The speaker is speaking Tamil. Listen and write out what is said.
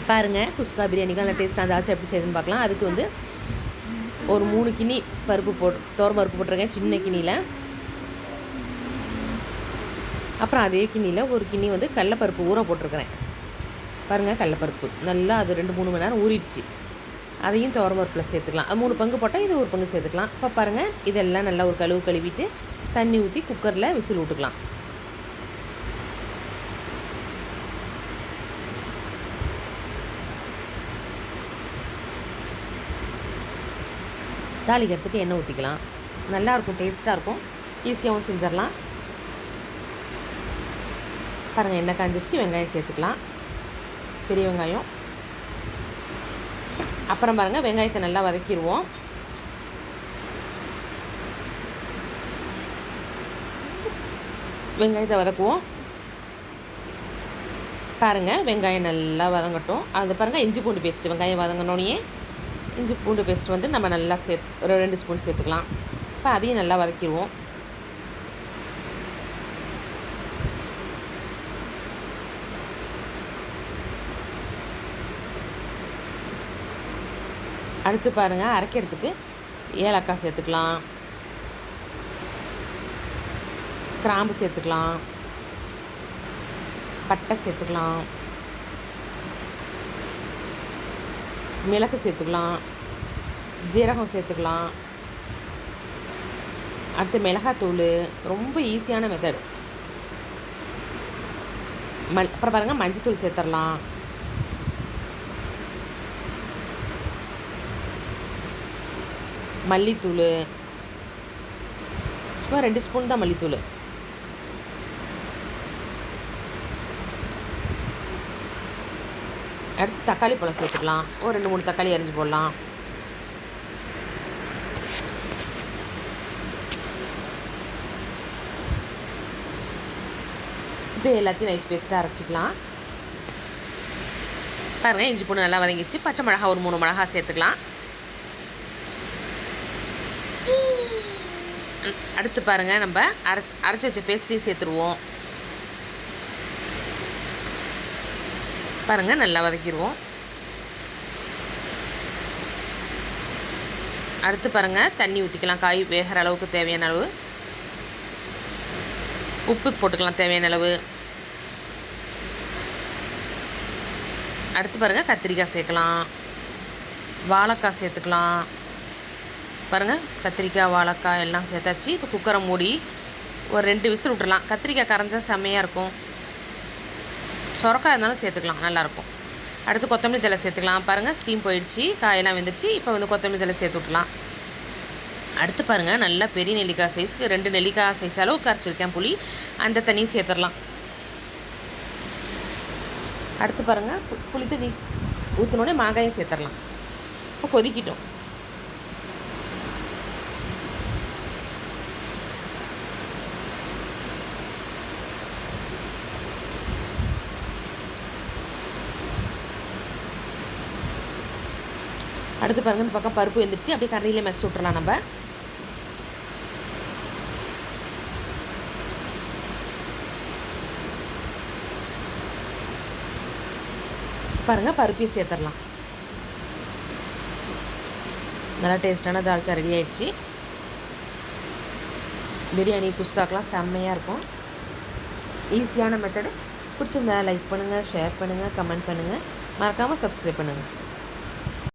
பாருங்கள் குஸ்கா பிரியாணிக்கு நல்லா டேஸ்ட்டாக தாச்சும் எப்படி செய்யுதுன்னு பார்க்கலாம். அதுக்கு வந்து ஒரு 3 கிண்ணி பருப்பு துவரம் பருப்பு போட்டிருக்கேன் சின்ன கிண்ணியில். அப்புறம் அதே கிண்ணியில் ஒரு கிண்ணி வந்து கடலப்பருப்பு ஊற போட்டிருக்கிறேன். பாருங்கள் கடலப்பருப்பு நல்லா அது 2-3 மணி நேரம் ஊறிடுச்சு. அதையும் துவரம் பருப்பில் சேர்த்துக்கலாம். அது 3 பங்கு போட்டால் இது 1 பங்கு சேர்த்துக்கலாம். இப்போ பாருங்கள் இதெல்லாம் நல்லா ஒரு கழுவிட்டு தண்ணி ஊற்றி குக்கரில் விசில் விட்டுக்கலாம். தாளிக்கிறதுக்கு எண்ணெய் ஊற்றிக்கலாம். நல்லாயிருக்கும், டேஸ்ட்டாக இருக்கும், ஈஸியாகவும் செஞ்சிடலாம். பாருங்கள் எண்ணெய் காஞ்சிருச்சு. வெங்காயம் சேர்த்துக்கலாம், பெரிய வெங்காயம். அப்புறம் பாருங்கள் வெங்காயத்தை நல்லா வதக்கிடுவோம். வெங்காயத்தை வதக்குவோம். பாருங்கள் வெங்காயம் நல்லா வதங்கட்டும். அது பாருங்கள் இஞ்சி பூண்டு பேஸ்ட்டு வெங்காயம் வதங்கினோடனே இஞ்சி பூண்டு பேஸ்ட் வந்து நம்ம நல்லா ஒரு 2 ஸ்பூன் சேர்த்துக்கலாம். இப்போ அதையும் நல்லா வதக்கிடுவோம். அடுத்து பாருங்கள் அரைக்கிறதுக்கு ஏலக்காய் சேர்த்துக்கலாம், கிராம்பு சேர்த்துக்கலாம், பட்டை சேர்த்துக்கலாம், மிளகு சேர்த்துக்கலாம், ஜீரகம் சேர்த்துக்கலாம். அடுத்து மிளகாத்தூள், ரொம்ப ஈஸியான மெத்தட். அப்புறம் பாருங்கள் மஞ்சத்தூள் சேர்த்துடலாம். மல்லித்தூள் சும்மா 2 ஸ்பூன் தான் மல்லித்தூள். அடுத்து தக்காளி பழம் சேர்த்துக்கலாம். ஒரு 2-3 தக்காளி அரிஞ்சு போடலாம். இப்போ எல்லாத்தையும் நைஸ் பேஸ்ட்டாக அரைச்சிக்கலாம். பாருங்கள் இஞ்சி பூண்டு நல்லா வதங்கிச்சு. பச்சை மிளகா ஒரு 3 மிளகா சேர்த்துக்கலாம். அடுத்து பாருங்கள் நம்ம அரைச்சி வச்ச பேஸ்ட்டையும் சேர்த்துருவோம். பாருங்கள் நல்லா வதக்கிடுவோம். அடுத்து பாருங்கள் தண்ணி ஊற்றிக்கலாம். காய் வேகிற அளவுக்கு தேவையான அளவு உப்பு போட்டுக்கலாம், தேவையான அளவு. அடுத்து பாருங்கள் கத்திரிக்காய் சேர்க்கலாம், வாழைக்காய் சேர்த்துக்கலாம். பாருங்கள் கத்திரிக்காய் வாழைக்காய் எல்லாம் சேர்த்தாச்சு. இப்போ குக்கரை மூடி ஒரு 2 விசில் விட்டுடலாம். கத்திரிக்காய் கரைஞ்சா செம்மையாக இருக்கும். சொரக்காய் இருந்தாலும் சேர்த்துக்கலாம், நல்லாயிருக்கும். அடுத்து கொத்தமல்லி தழை சேர்த்துக்கலாம். பாருங்கள் ஸ்டீம் போயிடுச்சு, காயெல்லாம் வெந்துருச்சு. இப்போ வந்து கொத்தமல்லி தழை சேர்த்து விட்டுலாம். அடுத்து பாருங்கள் நல்லா பெரிய நெல்லிக்காய் சைஸுக்கு 2 நெல்லிக்காய் சைஸ் அளவுக்கு கரைச்சிருக்கேன் புளி, அந்த தண்ணியும் சேர்த்துடலாம். அடுத்து பாருங்கள் புளி தண்ணி ஊற்றினோடனே மாங்காயும் சேர்த்துடலாம். இப்போ கொதிக்கிட்டோம். அடுத்து பாருங்கள் இந்த பக்கம் பருப்பு வெந்துருச்சு. அப்படியே கரையிலே மறைச்சி விட்றலாம் நம்ம. பாருங்கள் பருப்பையும் சேர்த்துடலாம். நல்லா டேஸ்ட்டான தால்ச்சா ரெடி ஆகிடுச்சு. பிரியாணி குஸ்காக்கெலாம் செம்மையாக இருக்கும். ஈஸியான மெத்தடு. பிடிச்சிருந்தா லைக் பண்ணுங்கள், ஷேர் பண்ணுங்கள், கமெண்ட் பண்ணுங்கள், மறக்காமல் சப்ஸ்கிரைப் பண்ணுங்கள்.